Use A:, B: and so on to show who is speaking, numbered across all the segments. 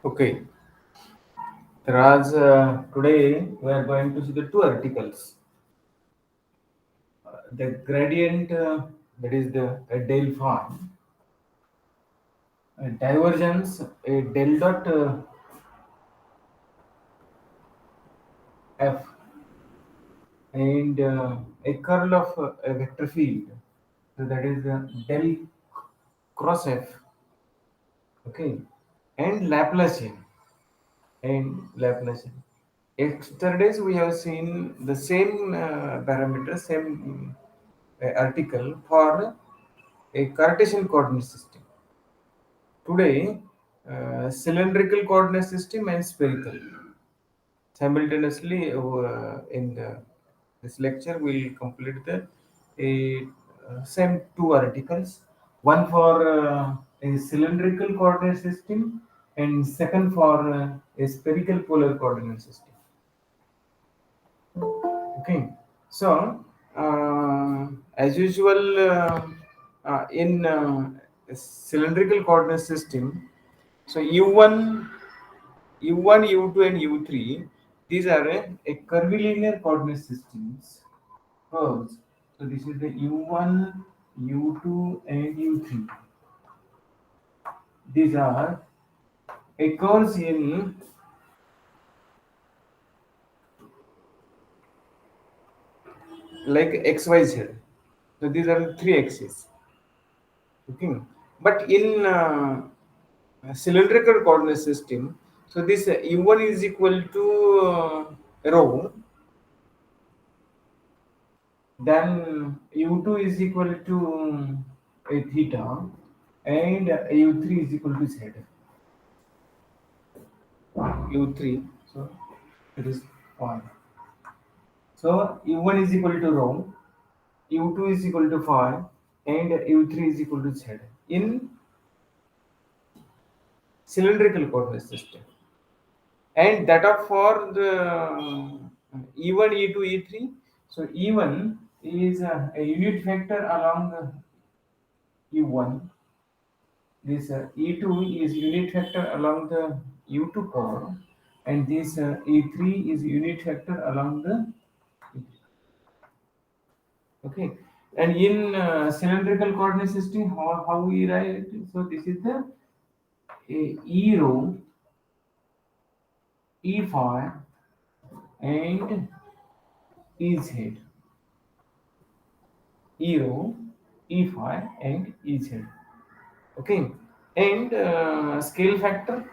A: Okay, Raj, today we are going to see the two articles. The gradient, that is the del phi, divergence, a del dot f, and a curl of a vector field. So that is del cross f. Okay, and Laplacian. Yesterday's we have seen the same parameter, same article for a Cartesian coordinate system. Today, cylindrical coordinate system and spherical. Simultaneously, this lecture, we'll complete the same two articles. One for a cylindrical coordinate system, and second for a spherical polar coordinate system. Okay, so as usual, in cylindrical coordinate system, so U1, U2, and U3, these are a curvilinear coordinate systems. Curves. So this is the U1, U2, and U3. These are a curves in like XYZ. So these are three axes. Okay, but in cylindrical coordinate system, so this U1 is equal to rho, then U2 is equal to a theta, and U3 is equal to Z. U3, so it is 1. So U1 is equal to rho, U2 is equal to phi, and U3 is equal to Z in cylindrical coordinate system. And that are for the E1, E2, E3. So E1 is a unit vector along the U1. This E2 is unit vector along the U2 core, and this E3 is unit vector along the okay. And in cylindrical coordinate system, how we write? So this is the E rho, E phi, and E z. E rho, E phi, and E z. Okay, and scale factor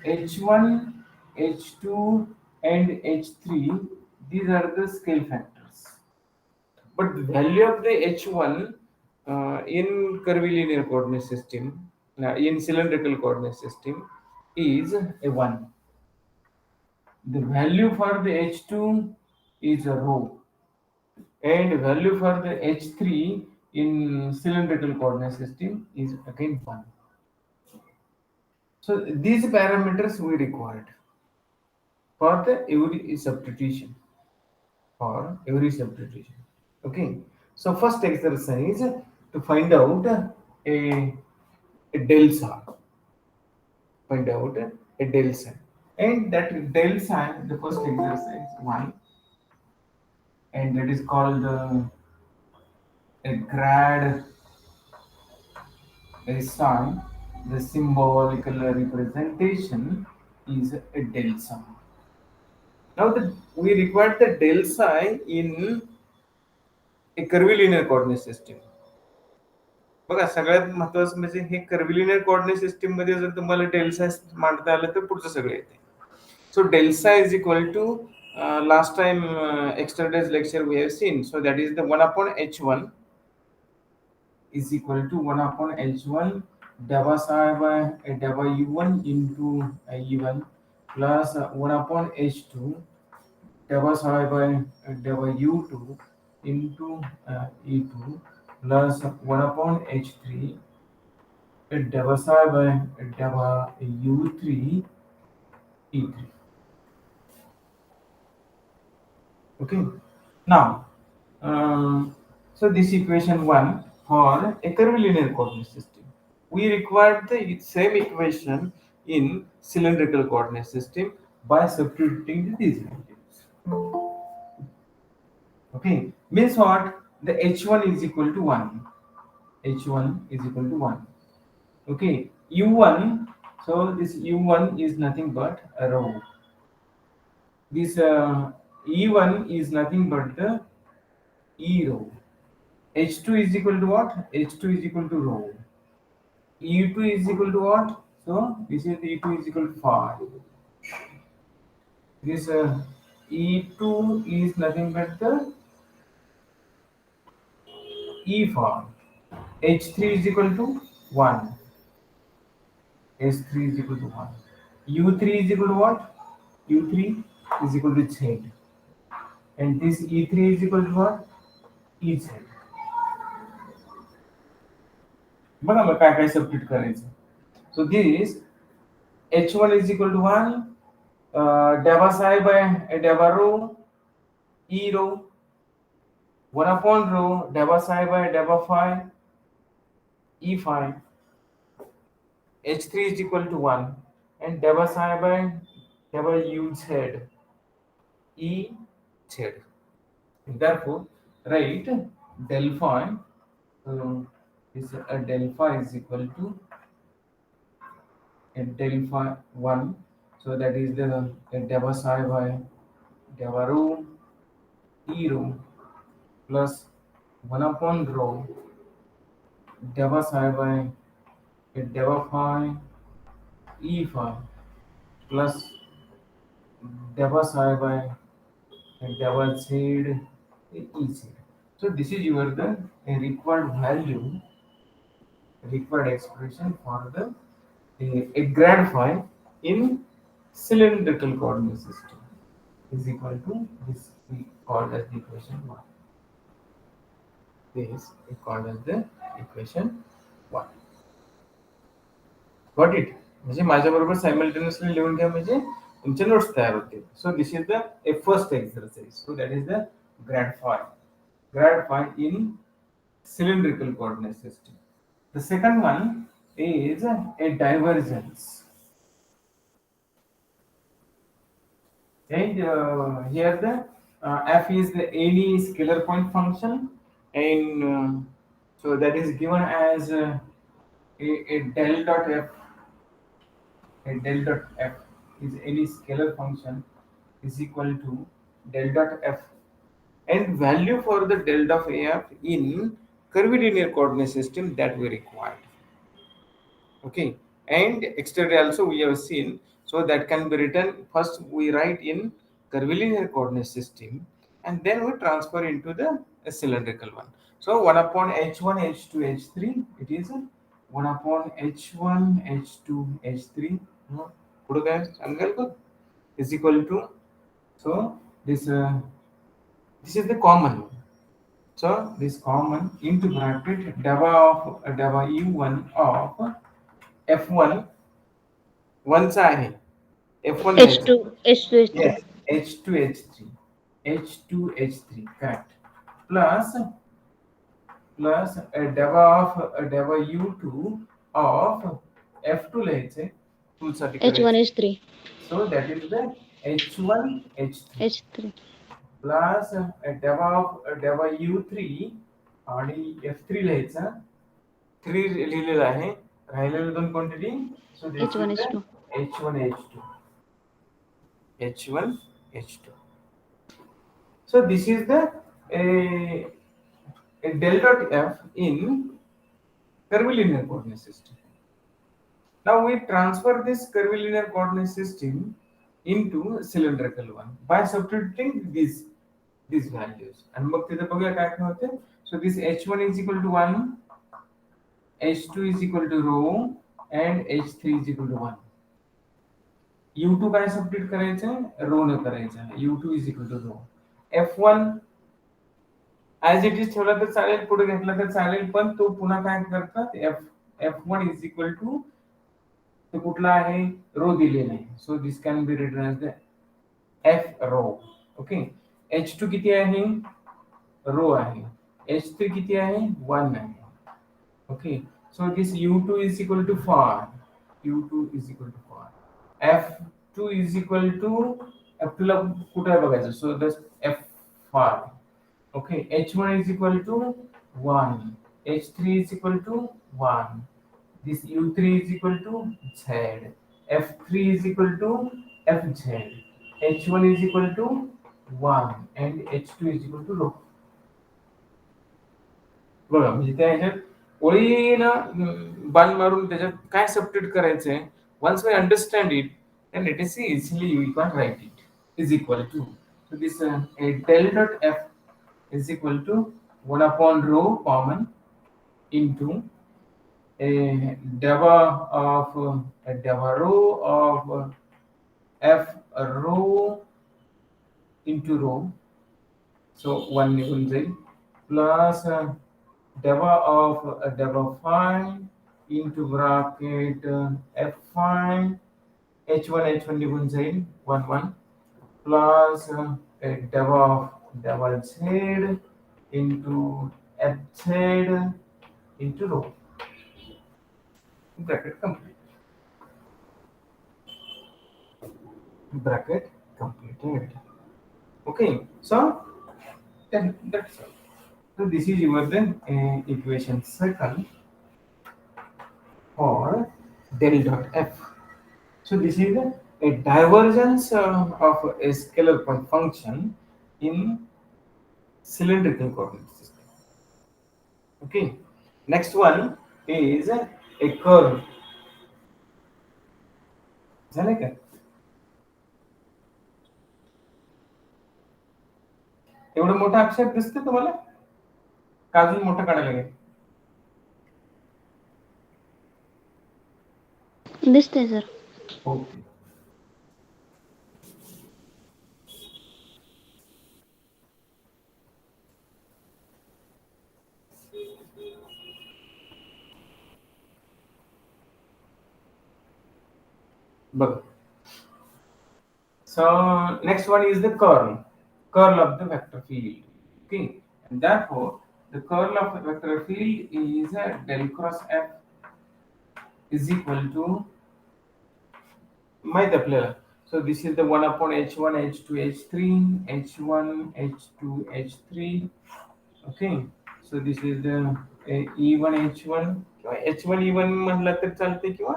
A: H1, H2, and H3. These are the scale factors. But the value of the H1 in curvilinear coordinate system, in cylindrical coordinate system, is a 1. The value for the H2 is a rho, and value for the H3 in cylindrical coordinate system is again 1. So these parameters we required for the every substitution. Okay. So first exercise to find out a del psi. Find out a del psi. And that del psi, the first exercise one, and that is called a grad a psi. The symbolical representation is a del psi. Now we require the del psi in a curvilinear coordinate system. बघा सगळ्यात महत्वाचं म्हणजे हे कर्व्हिलिनियर coordinate system मध्ये जर तुम्हाला delta मांडता आलं तर पुढचं सगळं येते. So delta is equal to last time yesterday's lecture we have seen, so that is the 1 upon h1 is equal to 1 upon h1 delta psi by delta u1 into e1 plus 1 upon h2 delta psi by delta u2 into e2 plus 1 upon h3 delta psi by delta u3 e3. Okay, now so this equation 1 for a curvilinear coordinate system. we required the same equation in cylindrical coordinate system by substituting these values. Okay, means what? The h1 is equal to 1. h1 is equal to 1. Okay, u1, so this u1 is nothing but a row. This e1 is nothing but the e row. h2 is equal to what? h2 is equal to row. e2 is equal to what? So this is e2 is equal to 5. This e2 is nothing but the e form. h3 is equal to 1. h3 is equal to 1. u3 is equal to what? u3 is equal to z. And this e3 is equal to what? ez. बघा मग काय काय substitute करायचं. So this h1 is equal to 1, delta psi by delta rho, e rho, 1 upon rho, delta psi by delta phi, e phi. h3 is equal to 1 and delta psi by delta u z, e z. Therefore, write del phi. Is a del phi is equal to a del phi 1. So that is the delta psi by delta rho, e rho plus 1 upon rho delta psi by delta phi e phi plus delta psi by delta z e z. So this is your the required value, required expression for the a grad phi in cylindrical coordinate system is equal to this, we call as the equation 1. This we call as the equation 1. Got it? म्हणजे माझ्याबरोबर simultaneously लिहून घ्या म्हणजे तुमचे notes तयार होतील. सो this is the first exercise. So that is the Grad five. Grad five in cylindrical coordinate system. The second one is a divergence. And here the f is the any scalar point function, and so that is given as a del dot f. A del dot f is any scalar function is equal to del dot f, and value for the del dot f in curvilinear coordinate system that we required. Okay, and externally also we have seen, so that can be written, first we write in curvilinear coordinate system and then we transfer into the cylindrical one. So 1 upon h1 h2 h3, it is 1 upon h1 h2 h3 पुढे काय सांगाल का is equal to, so this is the common. So this common into bracket delta of delta u1 of f1 1 चा आहे f1 लिहायचं.
B: H2, H2, H3.
A: Yes, h2 h3 h2 h3 correct, plus delta of delta u2 of f2 लिहायचे, 2 साठी
B: H1,
A: करायचे.
B: H3.
A: So that is the h1 h3
B: H3.
A: plus delta of delta u3 आणि f3 लिहायचं. 3 लिहिलेलं आहे, राहिलेले दोन quantity. So this
B: H1,
A: is the
B: H2.
A: h1 h2 h1 h2. So this is the a del dot f in curvilinear coordinate system. Now we transfer this curvilinear coordinate system into cylindrical one by substituting these values. And मग तिथे बघूया काय काय होते. So this h1 is equal to 1, h2 is equal to rho, and h3 is equal to 1. u2 काय substitute करायचं, रो न करायचं. u2 is equal to rho. f1 as it is ठेवला तर चालेल, पुढे घेतला तर चालेल, पण तो पुन्हा काय करतात, f1 is equal to तो कुठला आहे, रो दिलेला आहे. So this can be written as the f rho. Okay, h2 किती आहे, रो आहे. h3 किती आहे, 1 आहे. Okay, So this u2 is equal to phi. u2 is equal to phi. f2 is equal to f2 ला कुठे आहे बघायचं. So this f phi. Okay, h1 is equal to 1, h3 is equal to 1, this u3 is equal to z, f3 is equal to fz, h1 is equal to 1 and h2 is equal to rho. बघा म्हणजे त्या ह्याच्यात ओळीनं बाण मारून त्याच्यात काय substitute करायचंय. Once we understand it then it is easily we can write it is equal to, so this a del dot f is equal to 1 upon rho common into a deva of a deva rho of f rho into rho, so 1 निघून जाईल plus deva of deva phi into bracket f phi h1 निघून जाईल 1 1 plus deva of deva z into fz into rho. Bracket complete. Bracket completed. Okay, so then that's all. So this is your then equation second for del dot f. So this is a divergence of a scalar point function in cylindrical coordinate system. Okay. Next one is a curve. झालं का? एवढं मोठं अक्षर दिसतं तुम्हाला का अजून मोठं काढायला लागेल?
B: दिसतंय सर.
A: ओके. बघ. So next one is the curl of the vector field. Okay, and therefore the curl of the vector field is del cross f is equal to माहित आपल्याला. So this is the 1 upon h1 h2 h3 h1 h2 h3. Okay, so this is the e1 h1 किंवा h1 e1 म्हणलं तर चालते किंवा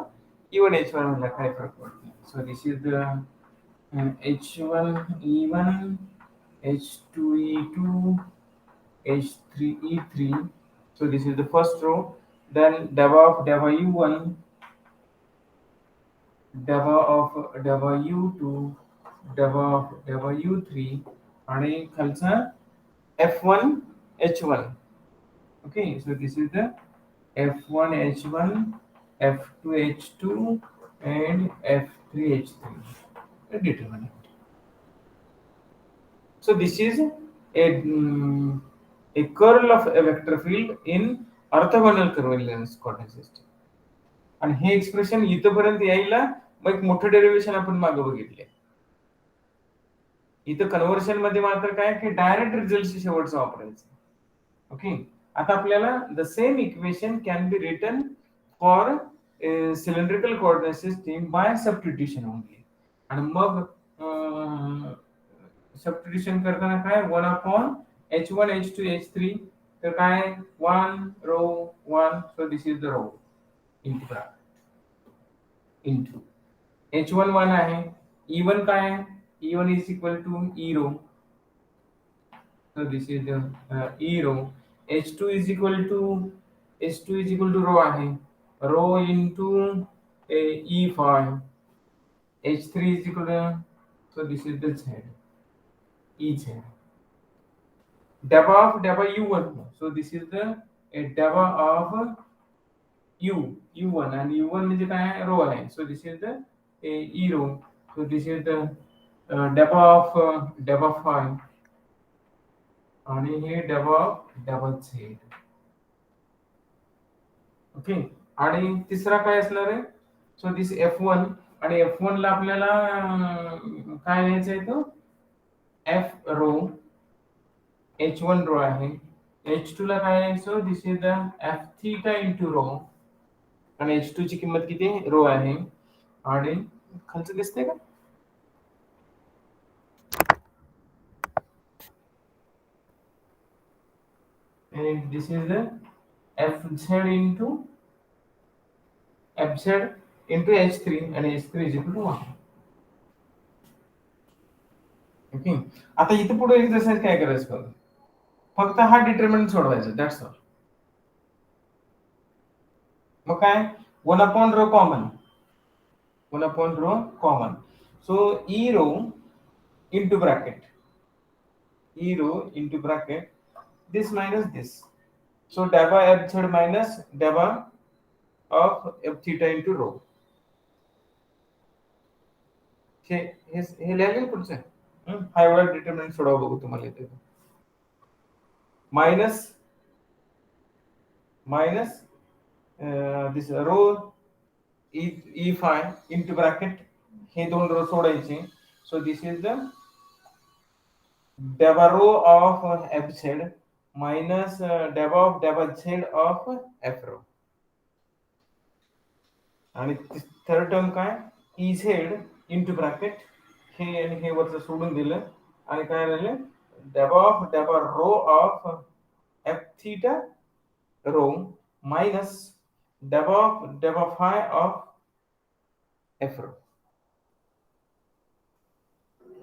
A: e1 h1 म्हणलं काय फरक पडत नाही. So this is the h1 e1 h2 e2 h3 e3. So this is the first row. Then deva of deva u1 deva of deva u2 deva of deva u3 आणि खालचा f1 h1. Okay, so this is the f1 h1 f2 h2 and f3 h3 a determinant. So this is a curl of a vector field in orthogonal curvilinear coordinate system. आणि हे expression इथपर्यंत यायला मग एक मोठं derivation आपण मागे बघितले. इथं conversion मध्ये मात्र काय की डायरेक्ट रिझल्ट शेवटचा वापरायचं. ओके, आता आपल्याला the same equation can be written for cylindrical coordinate system by substitution only. आणि मग सबस्टिट्यूशन करताना काय 1 अपॉन h1 h2 h3 तर काय 1 rho 1. So this is the rho into bracket into h1 1 आहे, e1 काय आहे, e1 is equal to e rho. So this is the e rho. h2 is equal to rho आहे, rho into e phi. h3 is equal to, so this is the z, e z. Deva of deva u1, so this is the deva of u1 and u1 म्हणजे काय रो आहे. So this is the e rho. So this is the deva of deva phi आणि हे deva of deva z. Okay, आणि तिसरा काय असणार आहे. So this f1 आणि f1 ला आपल्याला काय लिहायचं आहे तो f रो h1 रो आहे, h2 ला काय आहे. So this is the f theta into rho आणि H2 ची किंमत किती रो आहे आणि खालचं दिसतंय का and this is the Fz into H3 and H3 is equal to 1. Okay आता इथे पुढे एक्सरसाइज काय करायचं बघ फक्त हा डिटर्मिनंट सोडवायचा दॅट्स ऑल मग काय 1/रो common so E rho into bracket this minus this so dabba Fz minus dabba of F theta into rho हे लिहायला पुढचं हा एवढा डिटर्मिनंट सोडवा बघू तुम्हाला इथे minus this row e phi into bracket हे दोन रो सोडायचे so this is the dabba rho of Fz minus dabba z of F rho आणि थर्ड टर्म काय Ez into bracket हे आणि हे वरचं सोडून दिलं आणि काय राहिलं dabba rho of F theta rho minus dabba phi of F rho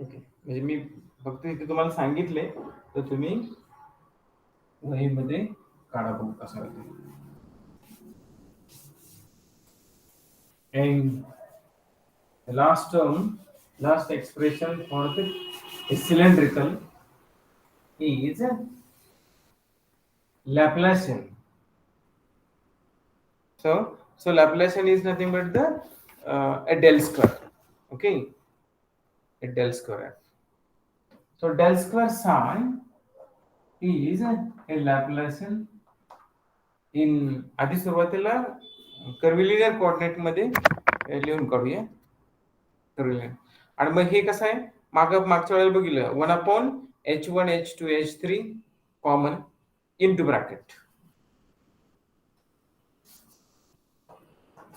A: okay म्हणजे मी फक्त इथे तुम्हाला सांगितले तर तुम्ही वहीमध्ये काढा बघू कसा होते and the last expression for the cylindrical is Laplacian. So Laplacian is nothing but the a del square. Okay, a del square. So del square psi is a Laplacian in आधी सुरुवातीला कर्व्हिलिनियर कोऑर्डिनेट मध्ये लिहून काढूया कर्व्हिलिनियर आणि मग हे कसं आहे मागच्या वेळेला बघितलं 1/H1 H2 H3 common into bracket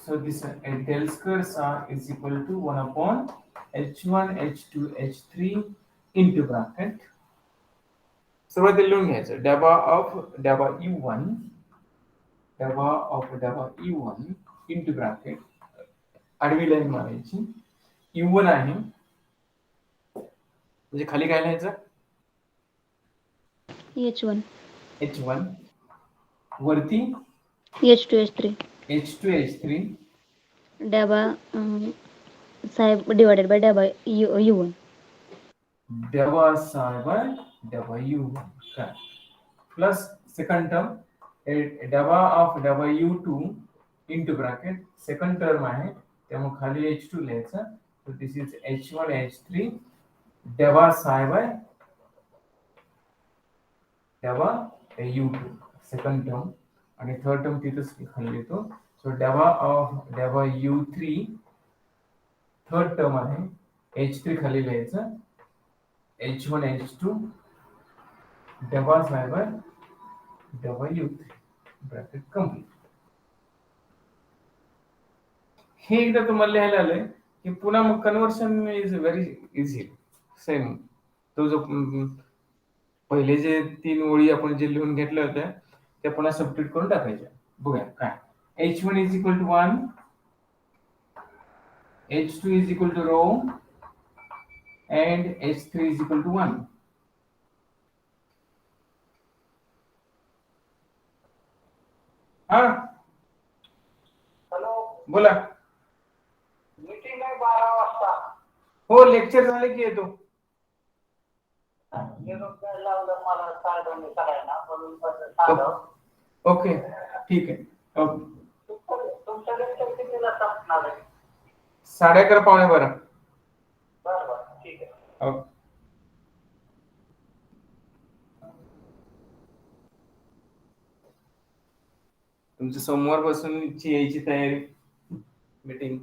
A: so this del square psi is equal to 1/H1 H2 H3 into bracket सुरुवातीला लिहून घ्यायचं dabba E1 into bracket आडवी लाईन मारायची U1 आहे म्हणजे खाली काय लिहायचं H1 वरती H2
B: dabba Saheb divided by dabba U1
A: dabba psi by dabba U1 काय plus second term dabba U2 into bracket second term आहे त्यामुळे खाली H2 लिहायचं so this is H1 H3 dabba psi by dabba U2 second term आणि third term तिथेच खाली लिहितो सो dabba U3 third term आहे H3 खाली लिहायचं H1 H2 dabba psi by dabba U3 bracket complete हे एकदा तुम्हाला लिहायला आलंय की पुन्हा मग conversion is very easy same तो जो पहिले जे 3 ओळी आपण जे लिहून घेतल्या होत्या त्या पुन्हा सबस्टिट्यूट करून टाकायच्या बघूया काय H1 is equal to 1 H2 is equal to rho and H3 is equal to 1 हा हॅलो बोला मीटिंग आहे 12 वाजता हो लेक्चर झाले की येतो ओके ठीक आहे तुमचं लेक्चर कितीला संपणार आहे 11:30 12:15 बरोबर ठीक आहे ओके तुमच्या सोमवार पासूनची यायची तयारी मीटिंग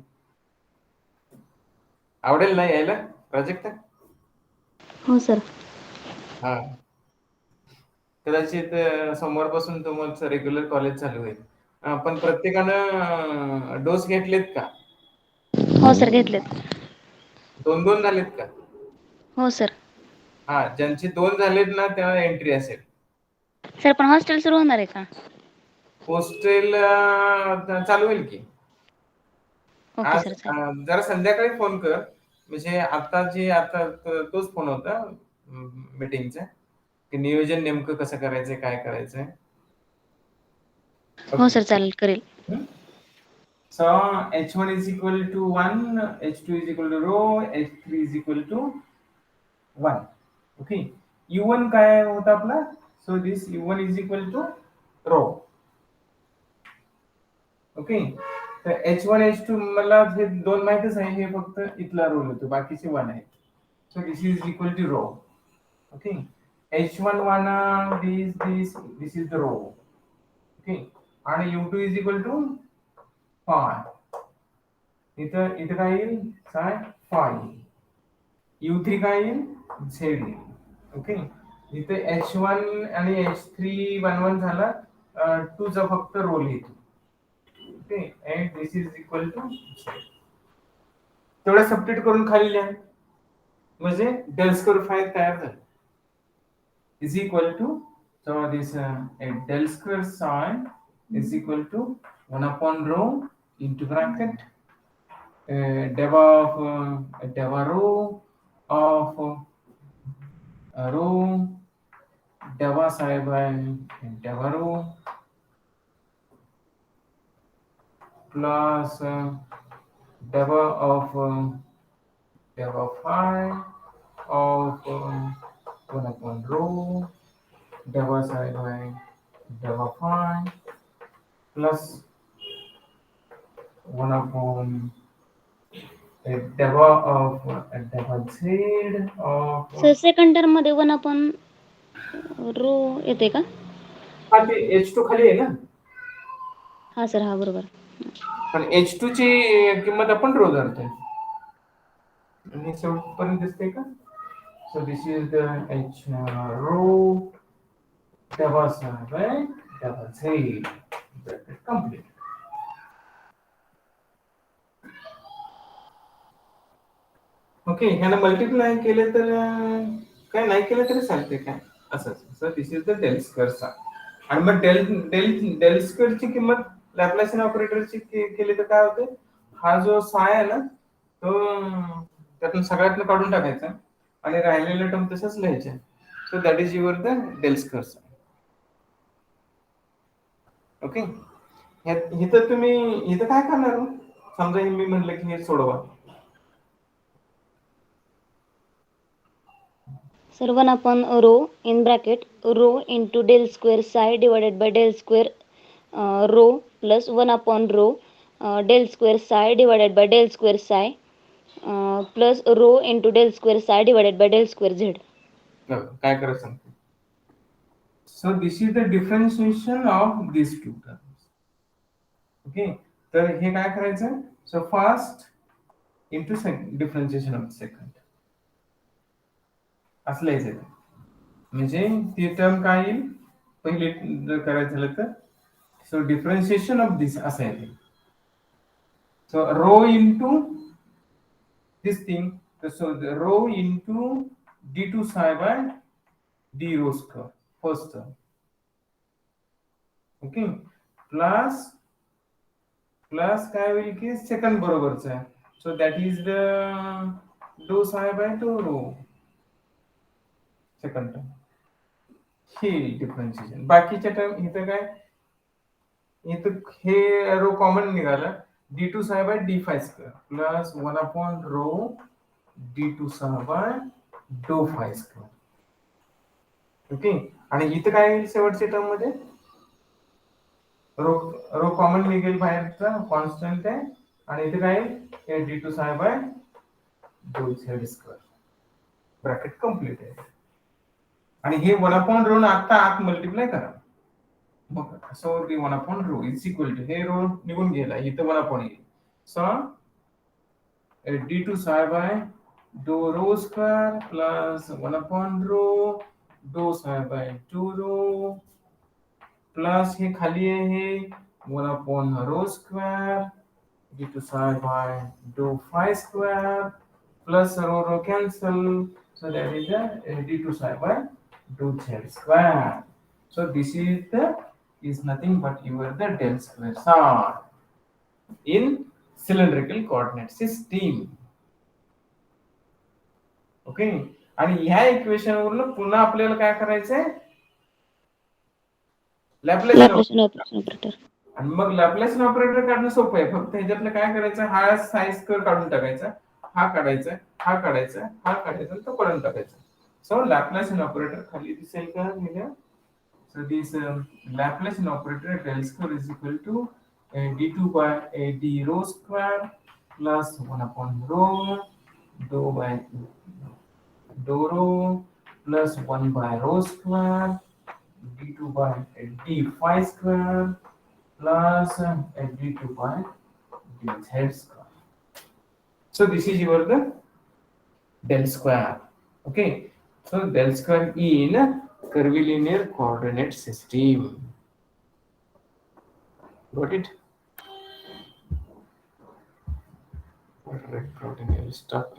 A: आवडेल ना यायला प्रोजेक्ट
B: हो सर
A: हा कदाचित सोमवारपासून तुमचं रेग्युलर कॉलेज चालू होईल पण प्रत्येकानं डोस घेतलेत का?
B: हो सर घेतलेत.
A: दोन दोन झालेत का?
B: हो सर.
A: हा, ज्यांचे दोन झालेत ना तेव्हा एंट्री असेल.
B: सर पण हॉस्टेल सुरू होणार आहे का?
A: हॉस्टेल चालू होईल की
B: ओके
A: आज.
B: सर चालेल.
A: जरा संध्याकाळी फोन कर, म्हणजे आता तोच फोन होता मीटिंगचा, की नियोजन नेमकं कसं करायचंय, काय करायचंय.
B: हो
A: ओके.
B: सर चालेल करेल.
A: So h1 is equal to 1, h2 is equal to rho, h3 is equal to 1. Okay. u1 काय होता आपला? So this u1 is equal to rho. Okay. तर h1 h2 मला हे दोन माहितच आहे, हे फक्त इथला रोल होतो, बाकीचे 1 आहे. So this is equal to rho. Okay. h1 1 this is the row. Okay. आणि u2 इज इक्वल टू 5. इथं इथं काय येईल? काय 5. u3 काय येईल? z येईल. ओके. इथे h1 आणि h3 1 1 झाला, 2 चा फक्त रोल येतो. Okay. and this is equal to z. तेवढं सबस्टिट्यूट करून खाली लिहा, म्हणजे डेल स्क्वेअर फाय तयार झालं. Is equal to, so this del square psi is equal to 1 upon rho into bracket deva rho of rho deva psi by deva rho plus deva of deva phi of 1 upon rho deva psi by deva phi plus 1 upon deva of deva z of
B: sir second term मध्ये 1 आपण रो येते का?
A: हा, ते h2 खाली आहे ना,
B: हा सर हा बरोबर.
A: पण h2 ची किंमत आपण रो धरतोय, आणि शेवटपर्यंत दिसते का? So this is the h rho deva psi by deva z complete. Okay. ह्यानं मल्टिप्लाय केले तर काय नाही केलं तरी चालते काय, असं. So this is the del square. आणि मग डेल स्क्वेअरची किंमत लॅप्लासियन ऑपरेटरची केली तर काय होते? हा जो साय आहे ना, तो त्यातून सगळ्यातनं काढून टाकायचा आणि राहिलेल्या टर्म तसंच लिहायच्या. So that is your the del square. Okay. इथं तुम्ही इथं काय करणार मग? समजा हे मी म्हणलं की हे सोडवा.
B: सर 1 आपण rho in bracket rho into del square psi divided by del square rho plus 1 upon rho del square psi divided by del square psi plus rho into del square psi divided by del square z.
A: काय करायचं सांगते. So this is the differentiation of this two terms. Okay. तर हे काय करायचं? So first into second, differentiation of second असं लिहायचं. म्हणजे ती टर्म काय येईल पहिले जर करायचं झालं तर, सो डिफरन्शिएशन ऑफ दिस असं येते. So rho into this thing, so rho into d2 psi by d rho square first term. Okay. Plus plus काय होईल की सेकंड बरोबरच आहे, so that is the do psi by do rho second term. हे differentiation. बाकीच्या term इथं काय, इथं हे रो कॉमन निघाला, d2 psi by d phi square plus 1 upon rho d2 psi by do phi square. ओके. आणि इथं काय येईल शेवटच्या टर्म मध्ये? रो रो कॉमन निघेल बाहेरचा, कॉन्स्टंट आहे, आणि इथे काय येईल d2 psi by do z square. Bracket complete आहे. आणि हे 1 upon रो आता आत मल्टिप्लाय करा. मग so the 1 upon rho is equal to, हे रो निघून गेला, इथं 1 upon येईल. सो d2 psi by do rho square plus 1 upon rho do psi by 2 rho plus हे खाली आहे 1 upon rho square d to psi by dou phi square plus rho cancel. So that is the d to psi by dou z square. So this is nothing but your the del square psi in cylindrical coordinate system. Okay. आणि ह्या equation वरून पुन्हा आपल्याला काय करायचंय, लॅप्लेसियन
B: Laplacian operator.
A: आणि मग लॅप्लेसियन operator काढणं सोपं आहे. फक्त ह्याच्यातलं काय करायचं, हा साईज स्क्वेअर काढून टाकायचा, हा काढायचा, हा काढायचा, हा काढायचा, तो काढून टाकायचा. सो लॅप्लेसियन ऑपरेटर खाली दिसेल का लिहिलं. So this Laplacian operator del square is equal to d2 by d rho square plus 1 upon rho dou by dou rho plus 1 by rho square d2 by d phi square plus d2 by dz square. So this is your the del square. Okay. So del square in curvilinear coordinate system. Got it? What red protein stuff.